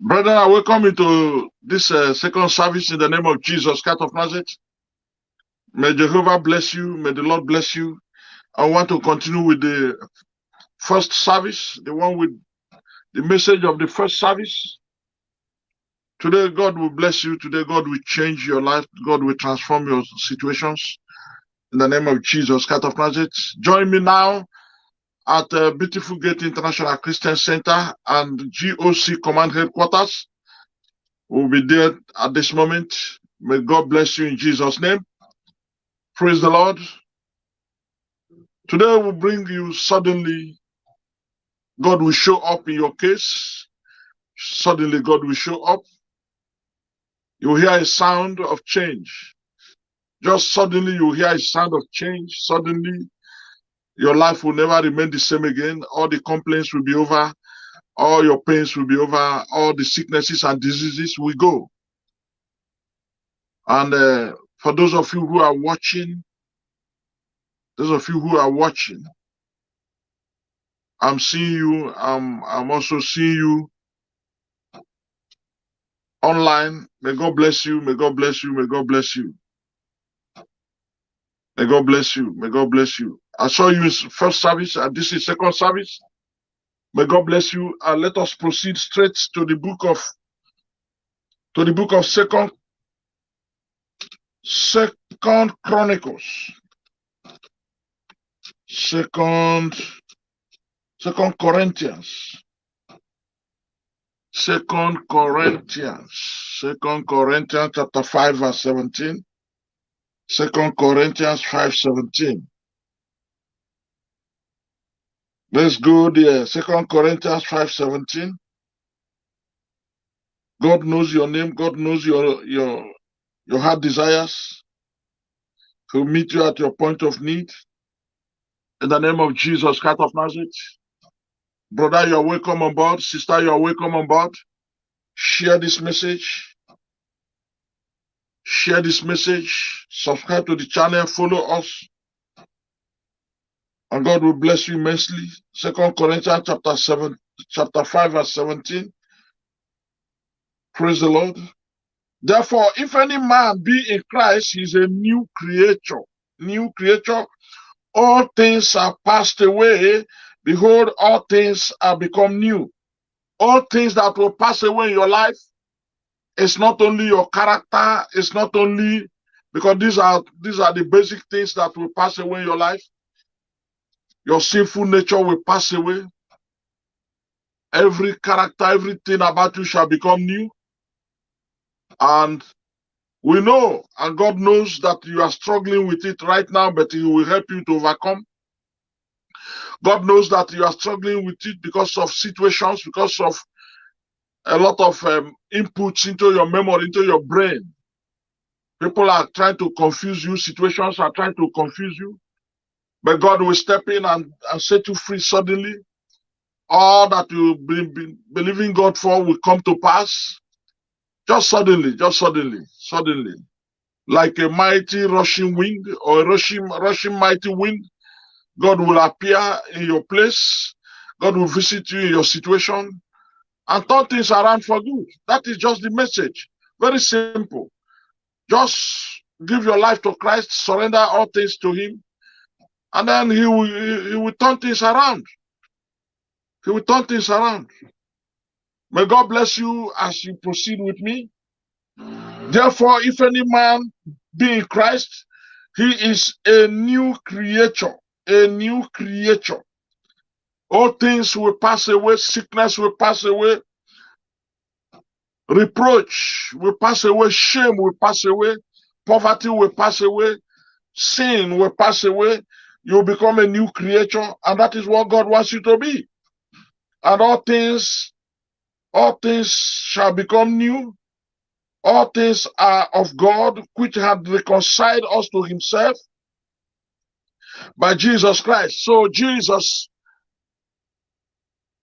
Brethren, I welcome you to this second service in the name of Jesus Christ of Nazareth. May Jehovah bless you. May the Lord bless you. I want to continue with the first service, the one with the message of the first service. Today, God will bless you. Today, God will change your life. God will transform your situations in the name of Jesus Christ of Nazareth. Join me now at Beautiful Gate International Christian Center and GOC Command Headquarters. We'll be there at this moment. May God bless you in Jesus' name. Praise the Lord. Today will bring you suddenly. God will show up in your case. Suddenly God will show up. You will hear a sound of change. Just suddenly you will hear a sound of change. Suddenly your life will never remain the same again. All the complaints will be over. All your pains will be over. All the sicknesses and diseases will go. And for those of you who are watching, I'm seeing you. I'm also seeing you online. May God bless you. May God bless you. May God bless you. May God bless you. May God bless you. I saw you in first service, and this is second service. May God bless you. And let us proceed straight to the book of Second Chronicles. Second Corinthians. Second Corinthians chapter 5 verse 17. 2 Corinthians 5:17. Let's go there. 2 Corinthians 5:17. God knows your name. God knows your heart desires. He'll meet you at your point of need. In the name of Jesus Christ of Nazareth. Brother, you're welcome on board. Sister, you're welcome on board. Share this message. Share this message. Subscribe to the channel. Follow us. And God will bless you immensely. 2 Corinthians chapter 5 verse 17. Praise the Lord. Therefore, if any man be in Christ, he is a new creature. New creature. All things are passed away. Behold, all things are become new. All things that will pass away in your life, it's not only your character, it's not only because these are the basic things that will pass away in your life. Your sinful nature will pass away. Every character, everything about you shall become new. And we know, and God knows that you are struggling with it right now, but He will help you to overcome. God knows that you are struggling with it because of situations, because of a lot of inputs into your memory, into your brain. People are trying to confuse you. Situations are trying to confuse you. But God will step in and set you free suddenly. All that you've been believing God for will come to pass. Just suddenly. Like a mighty rushing wind or a rushing mighty wind, God will appear in your place. God will visit you in your situation and turn things around for good. That is just the message. Very simple. Just give your life to Christ, surrender all things to Him, and then He will turn things around. He will turn things around. May God bless you as you proceed with me. Therefore, if any man be in Christ, he is a new creature. A new creature. All things will pass away. Sickness will pass away. Reproach will pass away. Shame will pass away. Poverty will pass away. Sin will pass away. You will become a new creature, and that is what God wants you to be. And all things shall become new. All things are of God, which had reconciled us to Himself by Jesus Christ. So Jesus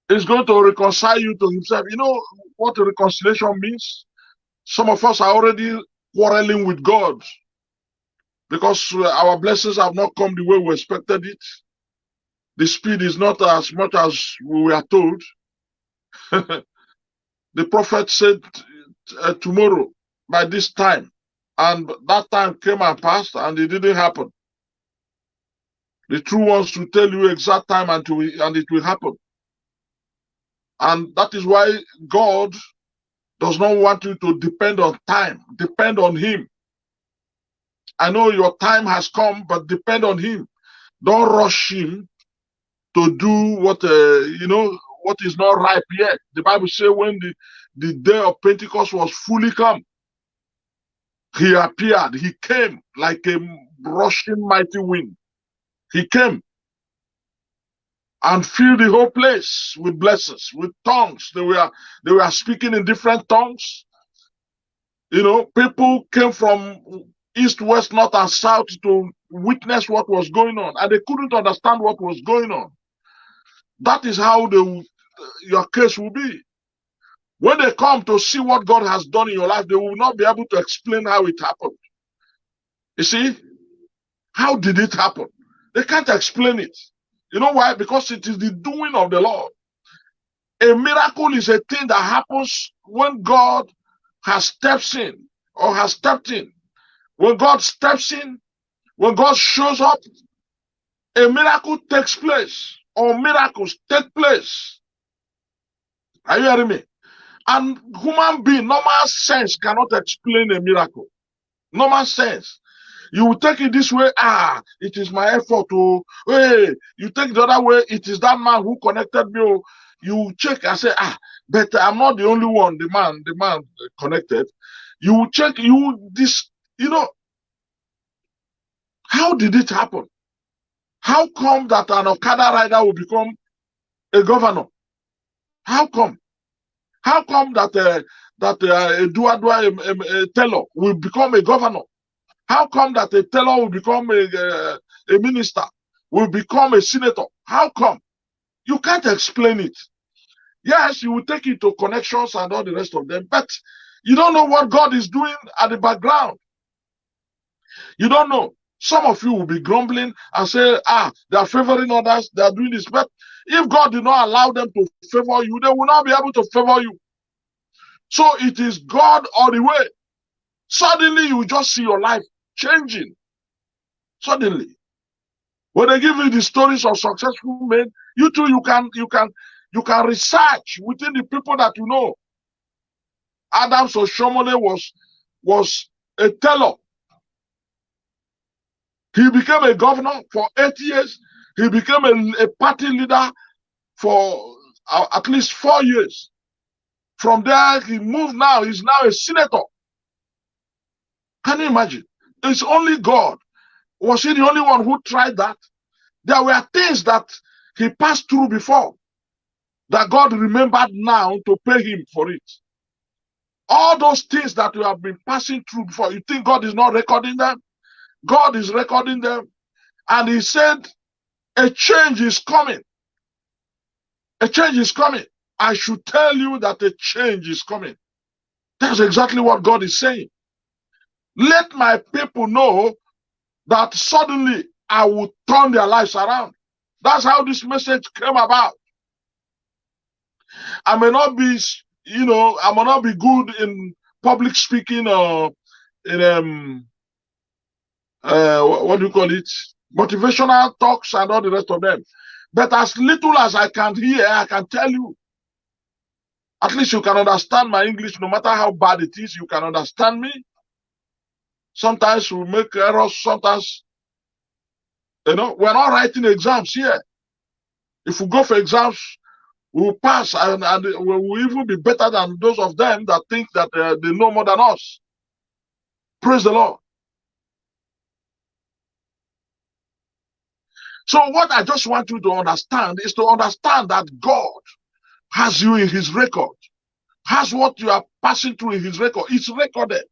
is going to reconcile you to Himself. You know what reconciliation means? Some of us are already quarreling with God because our blessings have not come the way we expected it. The speed is not as much as we were told. the prophet said tomorrow by this time, and that time came and passed, and it didn't happen. The true ones will tell you exact time and it will happen. And that is why God does not want you to depend on time. Depend on Him. I know your time has come, but depend on Him. Don't rush Him to do what is not ripe yet. The Bible says when the day of Pentecost was fully come, He appeared. He came like a rushing mighty wind. He came and filled the whole place with blessings, with tongues. They were speaking in different tongues. People came from east, west, north, and south to witness what was going on, and they couldn't understand what was going on. That is how your case will be. When they come to see what God has done in your life, they will not be able to explain how it happened. You see, how did it happen? They can't explain it. You know why? Because it is the doing of the Lord. A miracle is a thing that happens when God has stepped in or has stepped in. When God steps in, when God shows up, a miracle takes place, or miracles take place. Are you hearing me? And human being, normal sense cannot explain a miracle. Normal sense. You will take it this way, it is my effort. Hey, you take the other way, it is that man who connected me. You check and say, but I'm not the only one, the man connected. You check, how did it happen? How come that an Okada rider will become a governor? How come? How come that a teller will become a governor? How come that a teller will become a minister, will become a senator? How come? You can't explain it. Yes, you will take it to connections and all the rest of them, but you don't know what God is doing at the background. You don't know. Some of you will be grumbling and say, they are favoring others, they are doing this. But if God did not allow them to favor you, they will not be able to favor you. So it is God all the way. Suddenly you just see your life changing. Suddenly. When they give you the stories of successful men, you too, you can research within the people that you know. Adams Oshomole was a teller. He became a governor for 8 years. He became a party leader for at least 4 years. From there, he moved now. He's now a senator. Can you imagine? It's only God. Was he the only one who tried that? There were things that he passed through before that God remembered now to pay him for it. All those things that you have been passing through before, you think God is not recording them? God is recording them. And he said, a change is coming. A change is coming. I should tell you that a change is coming. That's exactly what God is saying. Let my people know that suddenly I will turn their lives around. That's how this message came about. I may not be, I may not be good in public speaking or in what do you call it? Motivational talks and all the rest of them. But as little as I can hear, I can tell you. At least you can understand my English, no matter how bad it is, you can understand me. Sometimes we make errors, sometimes, we're not writing exams here. If we go for exams, we will pass and we will even be better than those of them that think that they know more than us. Praise the Lord. So what I just want you to understand is to understand that God has you in his record, has what you are passing through in his record. It's recorded.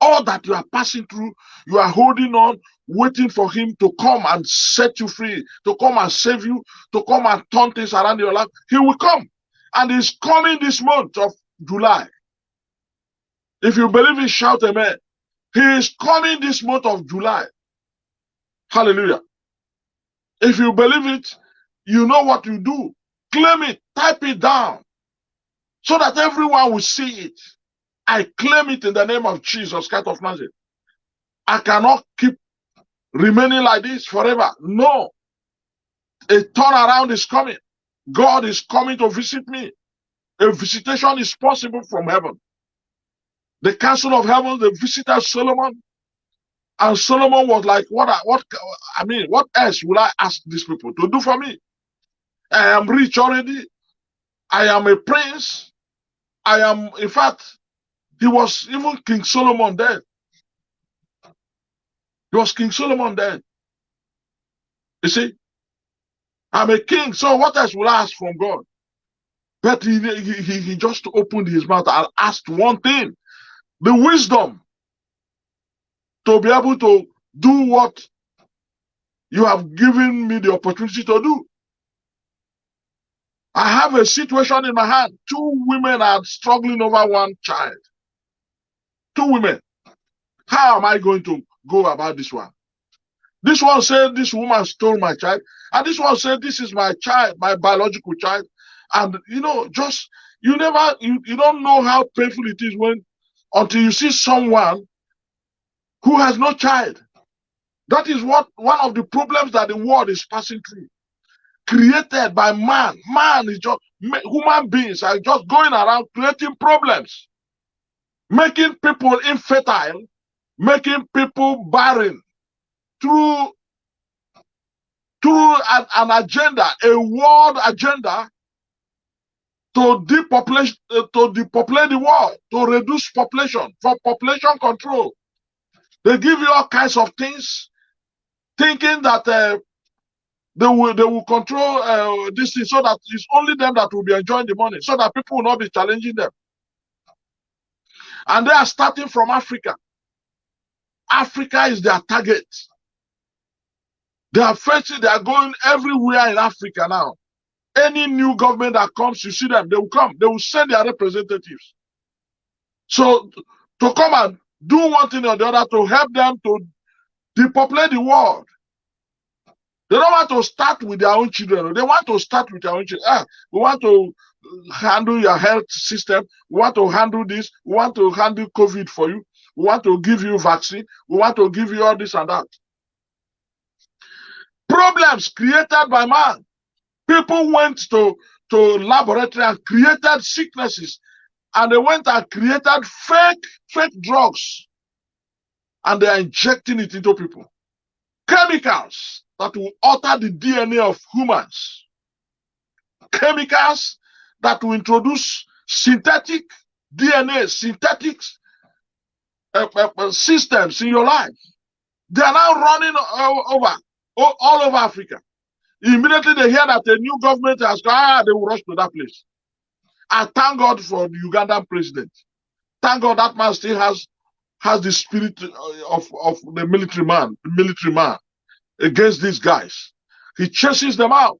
All that you are passing through, you are holding on, waiting for him to come and set you free, to come and save you, to come and turn things around in your life. He will come. And he's coming this month of July. If you believe it, shout amen. He is coming this month of July. Hallelujah. If you believe it, you know what you do. Claim it, type it down. so that everyone will see it. I claim it in the name of Jesus Christ of Nazareth. I cannot keep remaining like this forever. No. A turnaround is coming. God is coming to visit me. A visitation is possible from heaven. The council of heaven, they visited Solomon. And Solomon was like, what else will I ask these people to do for me? I am rich already. I am a prince. In fact, he was even King Solomon then. He was King Solomon then. You see, I'm a king, so what else will I ask from God? But he just opened his mouth and asked one thing: the wisdom to be able to do what you have given me the opportunity to do. I have a situation in my hand. 2 women are struggling over one child. 2 women. How am I going to go about this one? This one said this woman stole my child. And this one said this is my child, my biological child. And you don't know how painful it is until you see someone who has no child. That is one of the problems that the world is passing through. Created by man. Human beings are just going around creating problems, making people infertile, making people barren through an agenda, a world agenda to depopulate the world, to reduce population, for population control. They give you all kinds of things, thinking that they will control this thing, so that it's only them that will be enjoying the money, so that people will not be challenging them. And they are starting from Africa. Africa is their target. They are going everywhere in Africa now. Any new government that comes, you see them, they will come. They will send their representatives. So to come and do one thing or the other to help them to depopulate the world. They don't want to start with their own children. They want to start with their own children. We want to handle your health system. We want to handle this. We want to handle COVID for you. We want to give you vaccine. We want to give you all this and that. Problems created by man. People went to laboratory and created sicknesses, and they went and created fake drugs, and they are injecting it into people. Chemicals that will alter the DNA of humans. Chemicals that will introduce synthetic DNA, synthetic systems in your life. They are now running all over Africa. Immediately they hear that a new government has come, they will rush to that place. I thank God for the Ugandan president. Thank God that man still has the spirit of the military man against these guys. He chases them out.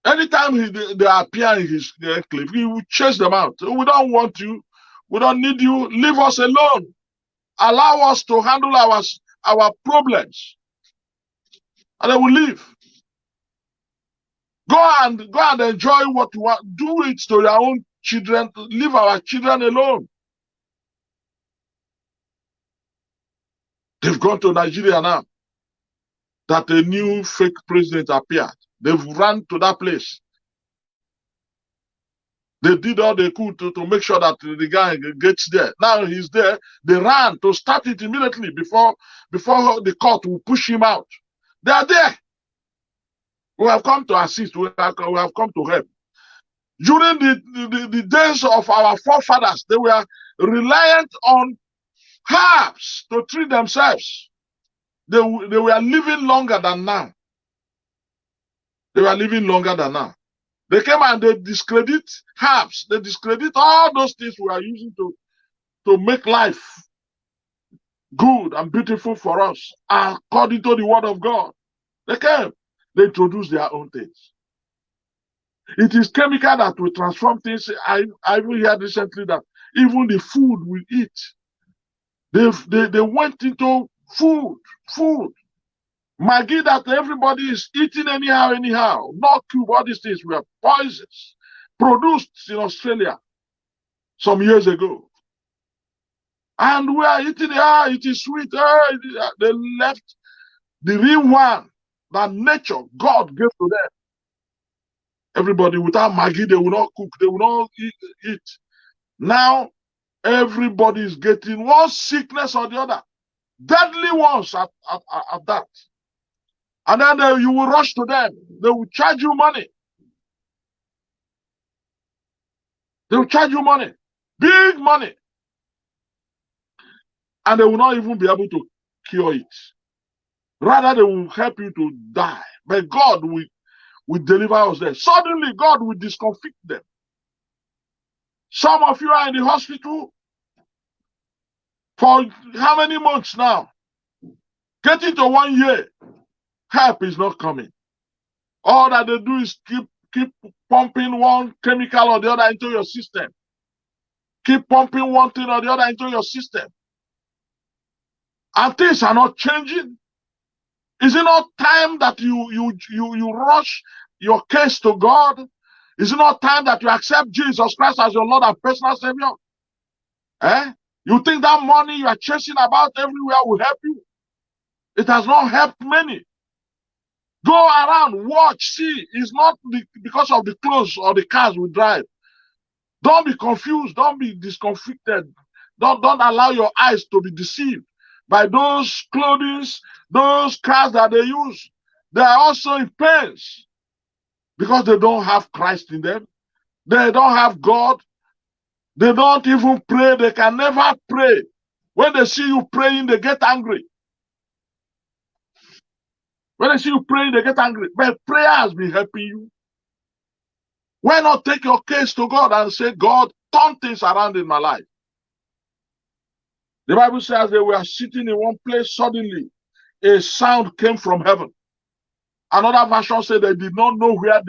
Anytime they appear in his enclave, he will chase them out. We don't want you. We don't need you. Leave us alone. Allow us to handle our problems. And they will leave. Go and enjoy what you want. Do it to your own children. Leave our children alone. They've gone to Nigeria now. That a new fake president appeared. They've run to that place. They did all they could to make sure that the guy gets there. Now he's there. They ran to start it immediately before the court will push him out. They are there. We have come to assist. We have come to help. During the days of our forefathers, they were reliant on herbs to treat themselves. They were living longer than now. They were living longer than now. They came and they discredit herbs. They discredit all those things we are using to make life good and beautiful for us, according to the word of God. They came. They introduced their own things. It is chemical that will transform things. I even heard recently that even the food we eat, they went into food. Maggi that everybody is eating anyhow. Not cube, all these things were poisons produced in Australia some years ago. And we are eating, it is sweet. They left the real one that nature, God gave to them. Everybody, without Maggi, they will not cook, they will not eat. Now, everybody is getting one sickness or the other. Deadly ones at that. And then you will rush to them. They will charge you money. They will charge you money. Big money. And they will not even be able to cure it. Rather, they will help you to die. But God will deliver us there. Suddenly, God will discomfit them. Some of you are in the hospital for how many months now? Getting to 1 year. Help is not coming. All that they do is keep pumping one chemical or the other into your system. Keep pumping one thing or the other into your system. And things are not changing. Is it not time that you rush your case to God? Is it not time that you accept Jesus Christ as your Lord and personal Savior? You think that money you are chasing about everywhere will help you? It has not helped many. Go around, watch, see. It's not because of the clothes or the cars we drive. Don't be confused. Don't be discomfited. Don't allow your eyes to be deceived by those clothing, those cars that they use. They are also in pains because they don't have Christ in them. They don't have God. They don't even pray. They can never pray. When they see you praying, they get angry. When they see you praying, they get angry. But prayer has been helping you. Why not take your case to God and say, God, turn things around in my life? The Bible says they were sitting in one place, suddenly a sound came from heaven. Another version said they did not know where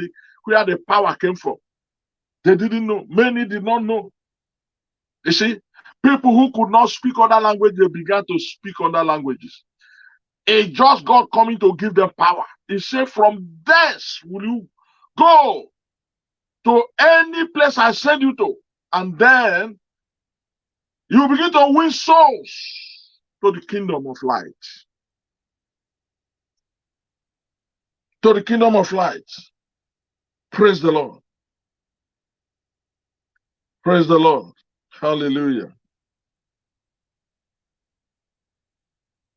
the power came from. They didn't know. Many did not know. You see, people who could not speak other language, they began to speak other languages. It's just God coming to give them power. He said, from thence will you go to any place I send you to. And then you begin to win souls to the kingdom of light. To the kingdom of light. Praise the Lord. Praise the Lord. Hallelujah.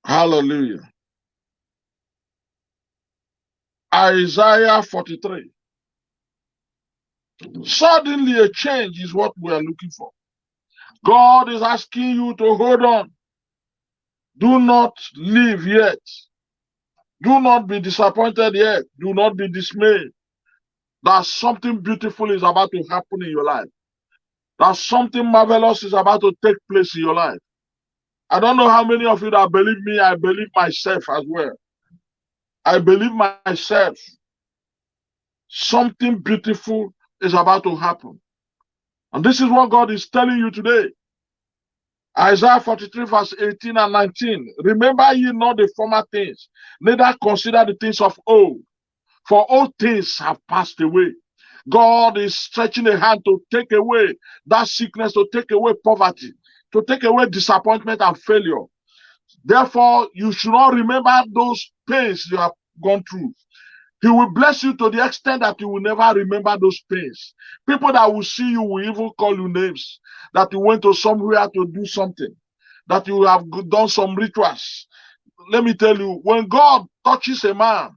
Hallelujah. Isaiah 43. Suddenly a change is what we are looking for. God is asking you to hold on. Do not leave yet. Do not be disappointed yet. Do not be dismayed. That something beautiful is about to happen in your life. That something marvelous is about to take place in your life. I don't know how many of you that believe me. I believe myself as well. I believe myself. Something beautiful is about to happen. And this is what God is telling you today. Isaiah 43 verse 18 and 19. Remember ye not the former things, neither consider the things of old. For all things have passed away. God is stretching a hand to take away that sickness, to take away poverty, to take away disappointment and failure. Therefore, you should not remember those pains you have gone through. He will bless you to the extent that you will never remember those pains. People that will see you will even call you names. That you went to somewhere to do something. That you have done some rituals. Let me tell you, when God touches a man,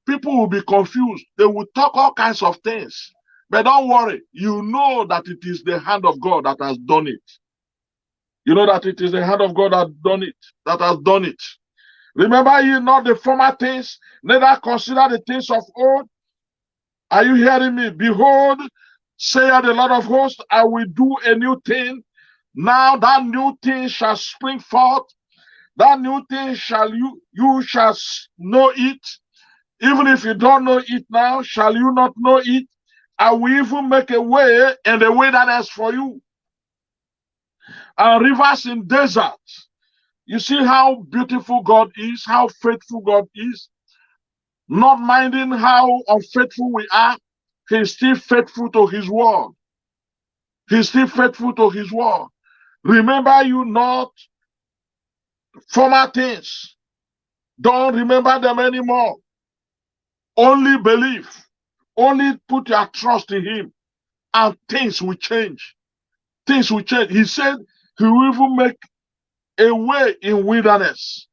people will be confused. They will talk all kinds of things. But don't worry, you know that it is the hand of God that has done it. You know that it is the hand of God that has done it. Remember ye not the former things, neither consider the things of old. Are you hearing me? Behold, saith the Lord of hosts, I will do a new thing. Now that new thing shall spring forth. That new thing you shall know it. Even if you don't know it now, shall you not know it? I will even make a way in the wilderness for you, and rivers in deserts. You see how beautiful God is, how faithful God is. Not minding how unfaithful we are, He's still faithful to His word. He's still faithful to His word. Remember you not former things. Don't remember them anymore. Only believe. Only put your trust in Him, and things will change. Things will change. He said He will even make a way in wilderness.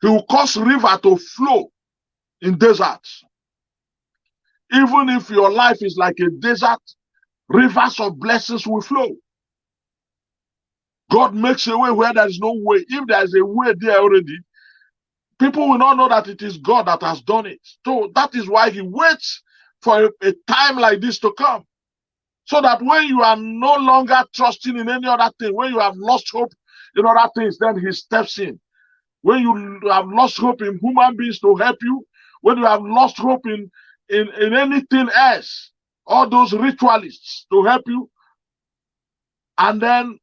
He will cause river to flow in deserts. Even if your life is like a desert, rivers of blessings will flow. God makes a way where there is no way. If there is a way there already, people will not know that it is God that has done it. So that is why He waits for a time like this to come. So that when you are no longer trusting in any other thing, when you have lost hope in other things, then He steps in. When you have lost hope in human beings to help you, when you have lost hope in anything else, all those ritualists to help you, and then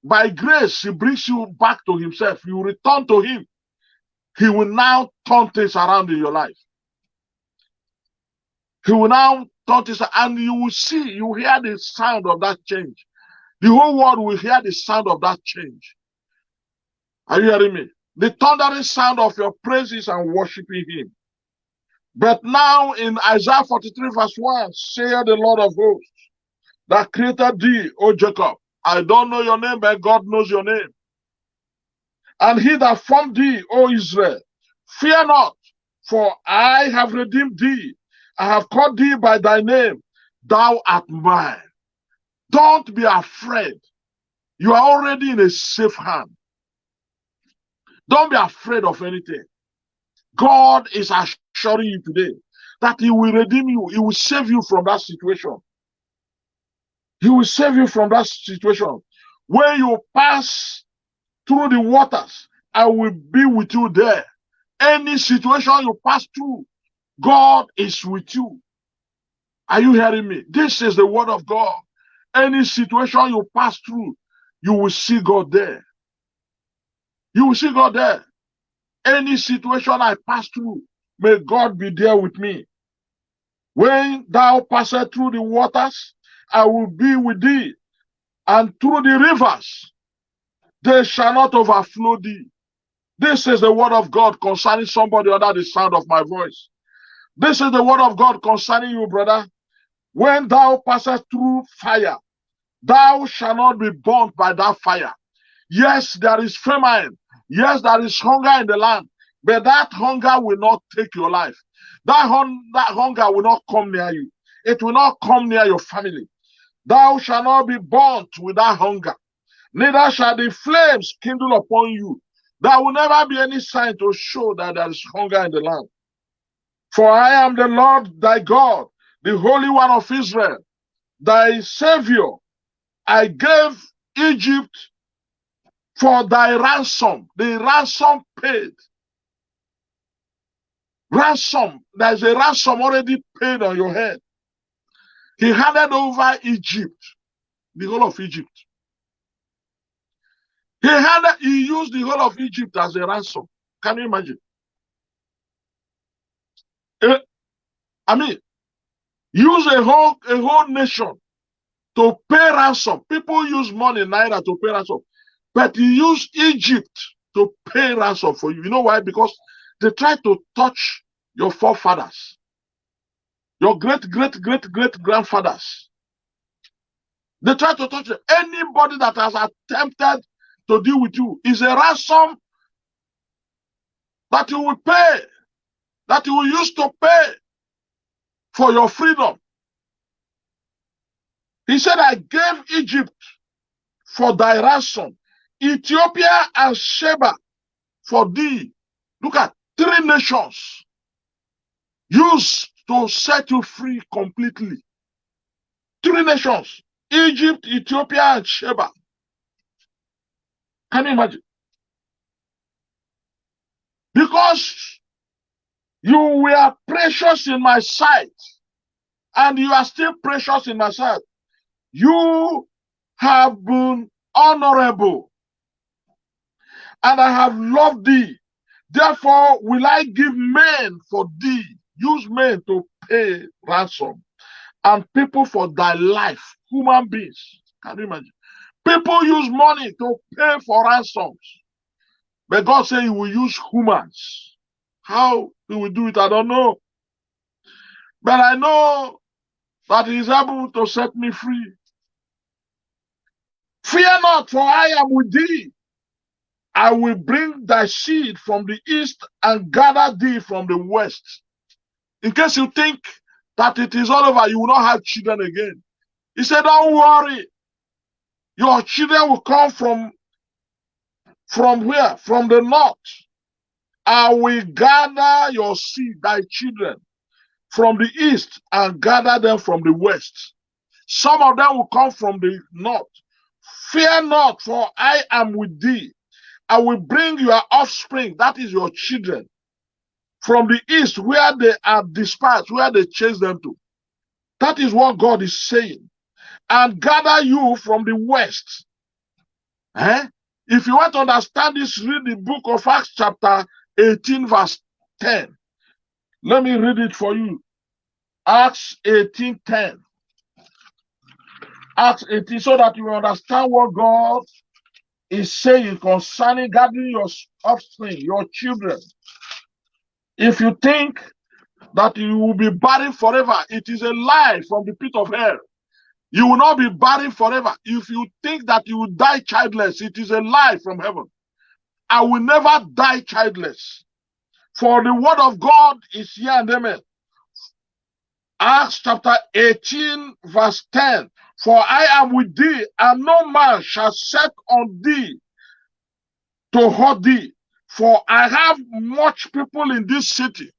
by grace, He brings you back to Himself. You return to Him. He will now turn things around in your life. He will now turn things, and you will see, you will hear the sound of that change. The whole world will hear the sound of that change. Are you hearing me? The thundering sound of your praises and worshiping Him. But now in Isaiah 43 verse 1, say the Lord of hosts, that created thee, O Jacob. I don't know your name, but God knows your name. And He that formed thee, O Israel, fear not, for I have redeemed thee. I have called thee by thy name. Thou art mine. Don't be afraid. You are already in a safe hand. Don't be afraid of anything. God is assuring you today that He will redeem you. He will save you from that situation. He will save you from that situation. When you pass through the waters, I will be with you there. Any situation you pass through, God is with you. Are you hearing me? This is the word of God. Any situation you pass through, you will see God there. You will see God there. Any situation I pass through, may God be there with me. When thou passest through the waters, I will be with thee, and through the rivers, they shall not overflow thee. This is the word of God concerning somebody under the sound of my voice. This is the word of God concerning you, brother. When thou passest through fire, thou shalt not be burnt by that fire. Yes, there is famine. Yes, there is hunger in the land. But that hunger will not take your life. That hunger will not come near you. It will not come near your family. Thou shalt not be burnt with that hunger. Neither shall the flames kindle upon you. There will never be any sign to show that there is hunger in the land. For I am the Lord thy God, the Holy One of Israel, thy Savior. I gave Egypt for thy ransom. The ransom paid. Ransom. There's a ransom already paid on your head. He handed over Egypt, the whole of Egypt. He used the whole of Egypt as a ransom. Can you imagine? I mean, use a whole nation to pay ransom. People use money naira to pay ransom, but he used Egypt to pay ransom for you. You know why? Because they tried to touch your forefathers, your great grandfathers. They tried to touch them. Anybody that has attempted to deal with you is a ransom that you will pay, that you will use to pay for your freedom. He said, I gave Egypt for thy ransom, Ethiopia and Sheba for thee. Look at 3 nations used to set you free completely. 3 nations, Egypt, Ethiopia, and Sheba. Can you imagine? Because you were precious in my sight, and you are still precious in my sight. You have been honorable. and I have loved thee. Therefore will I give men for thee, use men to pay ransom, and people for thy life, human beings. Can you imagine? People use money to pay for ransoms. But God said he will use humans. How he will do it, I don't know. But I know that he is able to set me free. Fear not, for I am with thee. I will bring thy seed from the east and gather thee from the west. In case you think that it is all over, you will not have children again. He said, don't worry. Your children will come from where? From the north. I will gather your seed, thy children, from the east and gather them from the west. Some of them will come from the north. Fear not, for I am with thee. I will bring your offspring, that is your children, from the east where they are dispersed, where they chase them to. That is what God is saying. And gather you from the west. If you want to understand this, read the book of Acts chapter 18 verse 10. Let me read it for you. Acts 18:10. Acts 18, so that you understand what God is saying concerning gathering your offspring, your children. If you think that you will be buried forever, it is a lie from the pit of hell. You will not be buried forever. If you think that you will die childless, it is a lie from heaven. I will never die childless. For the word of God is here and amen. Acts chapter 18 verse 10. For I am with thee, and no man shall set on thee to hurt thee. For I have much people in this city.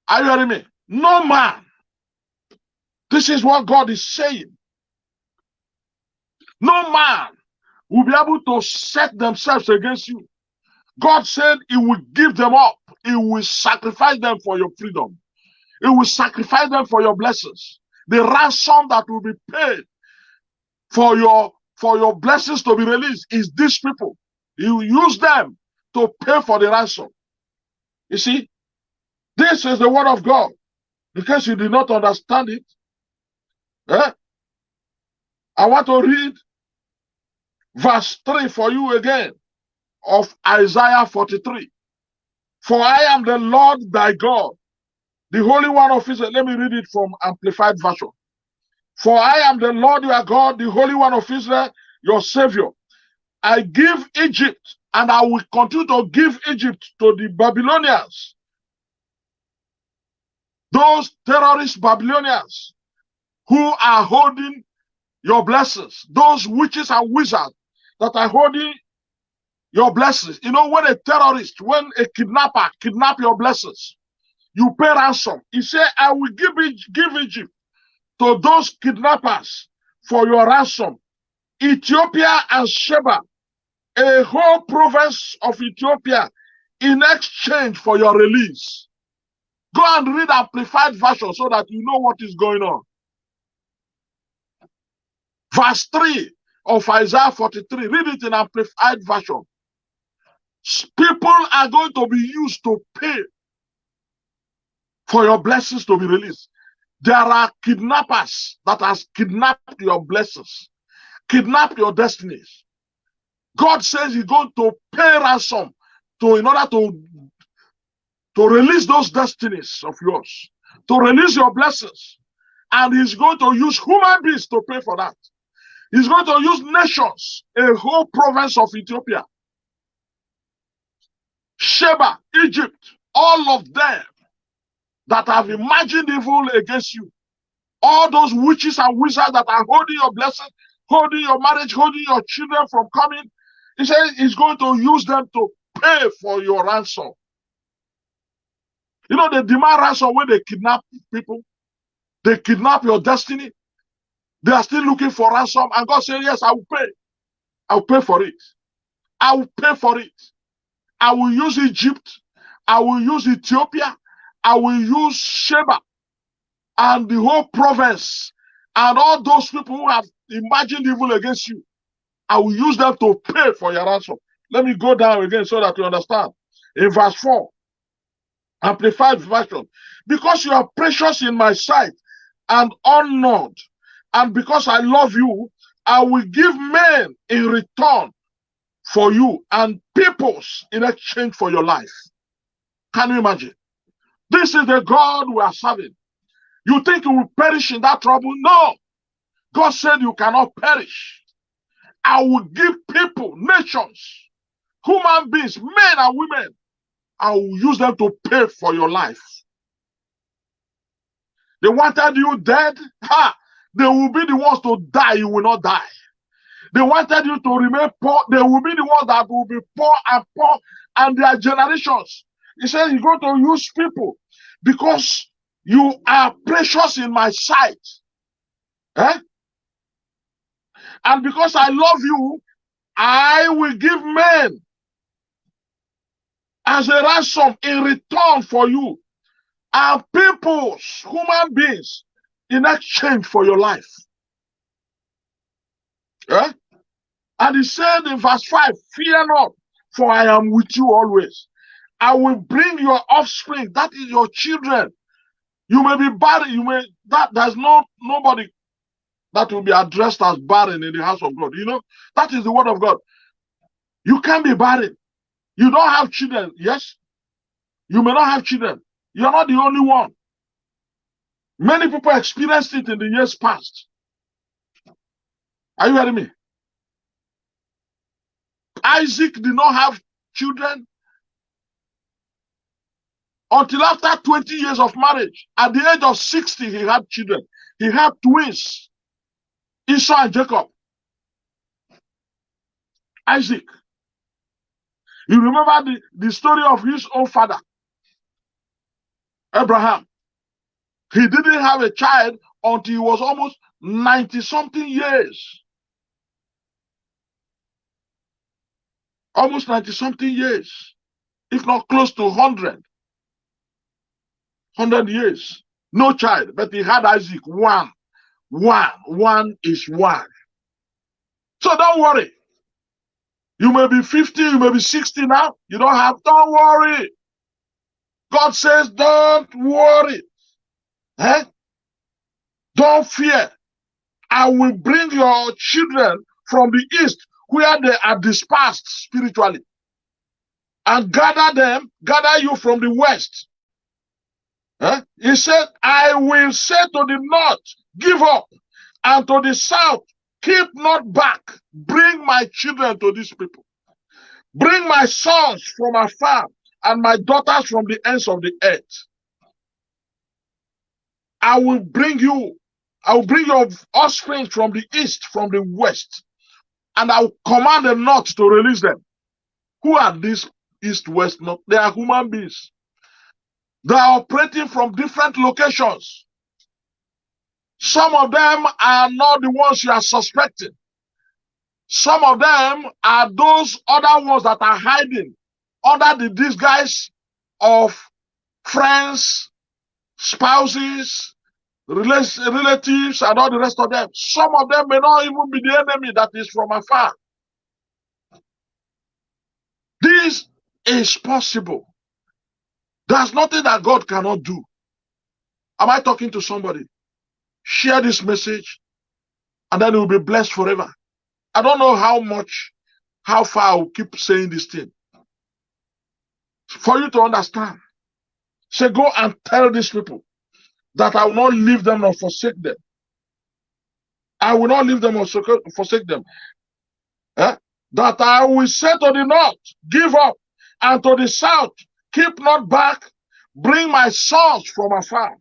Are you hearing me? No man. This is what God is saying. No man will be able to set themselves against you. God said he will give them up. He will sacrifice them for your freedom. He will sacrifice them for your blessings. The ransom that will be paid for your blessings to be released is these people. He will use them to pay for the ransom. You see, this is the word of God. Because you did not understand it, I want to read verse 3 for you again of Isaiah 43. For I am the Lord thy God, the Holy One of Israel. Let me read it from Amplified Version. For I am the Lord your God, the Holy One of Israel, your Savior. I give Egypt, and I will continue to give Egypt to the Babylonians. Those terrorist Babylonians who are holding your blessings. Those witches and wizards that are holding your blessings. You know, when a terrorist, when a kidnapper kidnap your blessings, you pay ransom. He said, I will give Egypt to those kidnappers for your ransom. Ethiopia and Sheba, a whole province of Ethiopia, in exchange for your release. Go and read Amplified Version so that you know what is going on. Verse 3 of Isaiah 43, read it in Amplified Version. People are going to be used to pay for your blessings to be released. There are kidnappers that has kidnapped your blessings, kidnapped your destinies. God says he's going to pay ransom in order to release those destinies of yours, to release your blessings. And he's going to use human beings to pay for that. He's going to use nations, a whole province of Ethiopia, Sheba, Egypt, all of them that have imagined evil against you. All those witches and wizards that are holding your blessing, holding your marriage, holding your children from coming. He says he's going to use them to pay for your ransom. You know, they demand ransom when they kidnap people. They kidnap your destiny. They are still looking for ransom. And God said, yes, I will pay. I will pay for it. I will pay for it. I will use Egypt. I will use Ethiopia. I will use Sheba and the whole province and all those people who have imagined evil against you. I will use them to pay for your ransom. Let me go down again so that you understand. In verse 4, Amplified version. Because you are precious in my sight and honored, and because I love you, I will give men in return for you and peoples in exchange for your life. Can you imagine? This is the God we are serving. You think you will perish in that trouble? No. God said you cannot perish. I will give people, nations, human beings, men and women, I will use them to pay for your life. They wanted you dead. Ha! They will be the ones to die. You will not die. They wanted you to remain poor. They will be the ones that will be poor, and their generations. He said he's going to use people because you are precious in my sight. Eh? And because I love you, I will give men as a ransom in return for you, and peoples, human beings, in exchange for your life. Eh? And he said in verse 5, fear not, for I am with you always. I will bring your offspring, that is your children. You may be barren, there's nobody that will be addressed as barren in the house of God. You know, that is the word of God. You can't be barren. You don't have children, yes? You may not have children. You're not the only one. Many people experienced it in the years past. Are you hearing me? Isaac did not have children until after 20 years of marriage. At the age of 60, he had children. He had twins, Esau and Jacob. Isaac. You remember the story of his own father, Abraham. He didn't have a child until he was almost 90-something years. Almost 90-something years, if not close to 100 years. No child, but he had Isaac. One is one. So don't worry. You may be 50, you may be 60 now. You don't worry. God says, don't worry. Eh? Don't fear. I will bring your children from the east where they are dispersed spiritually, and gather you from the west. He said, I will say to the north, give up, and to the south, keep not back. Bring my children to these people. Bring my sons from afar and my daughters from the ends of the earth. I will bring your offspring from the east, from the west, and I will command the north to release them. Who are these east, west, north? They are human beings. They are operating from different locations. Some of them are not the ones you are suspecting. Some of them are those other ones that are hiding under the disguise of friends, spouses, relatives, and all the rest of them. Some of them may not even be the enemy that is from afar. This is possible. There's nothing that God cannot do. Am I talking to somebody? Share this message, and then you will be blessed forever. I don't know how far I will keep saying this thing. For you to understand, say, go and tell these people that I will not leave them nor forsake them. I will not leave them or forsake them. That I will say to the north, give up, and to the south, keep not back. Bring my sons from afar.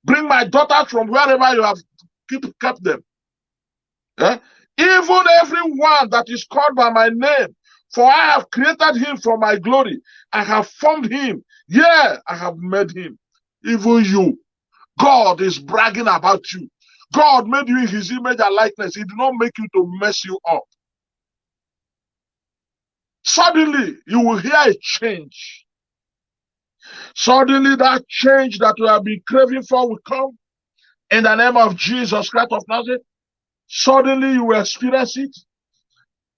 Bring my daughters from wherever you have kept them. Even everyone that is called by my name, for I have created him for my glory. I have formed him. Yeah, I have made him. Even you. God is bragging about you. God made you in his image and likeness. He did not make you to mess you up. Suddenly, you will hear a change. Suddenly, that change that you have been craving for will come in the name of Jesus Christ of Nazareth. Suddenly, you will experience it,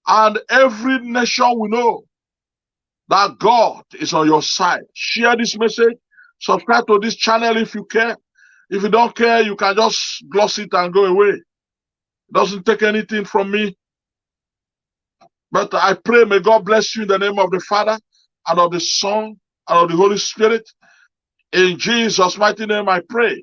and every nation will know that God is on your side. Share this message. Subscribe to this channel if you care. If you don't care, you can just gloss it and go away. It doesn't take anything from me. But I pray, may God bless you in the name of the Father, and of the Son, and of the Holy Spirit. In Jesus' mighty name I pray.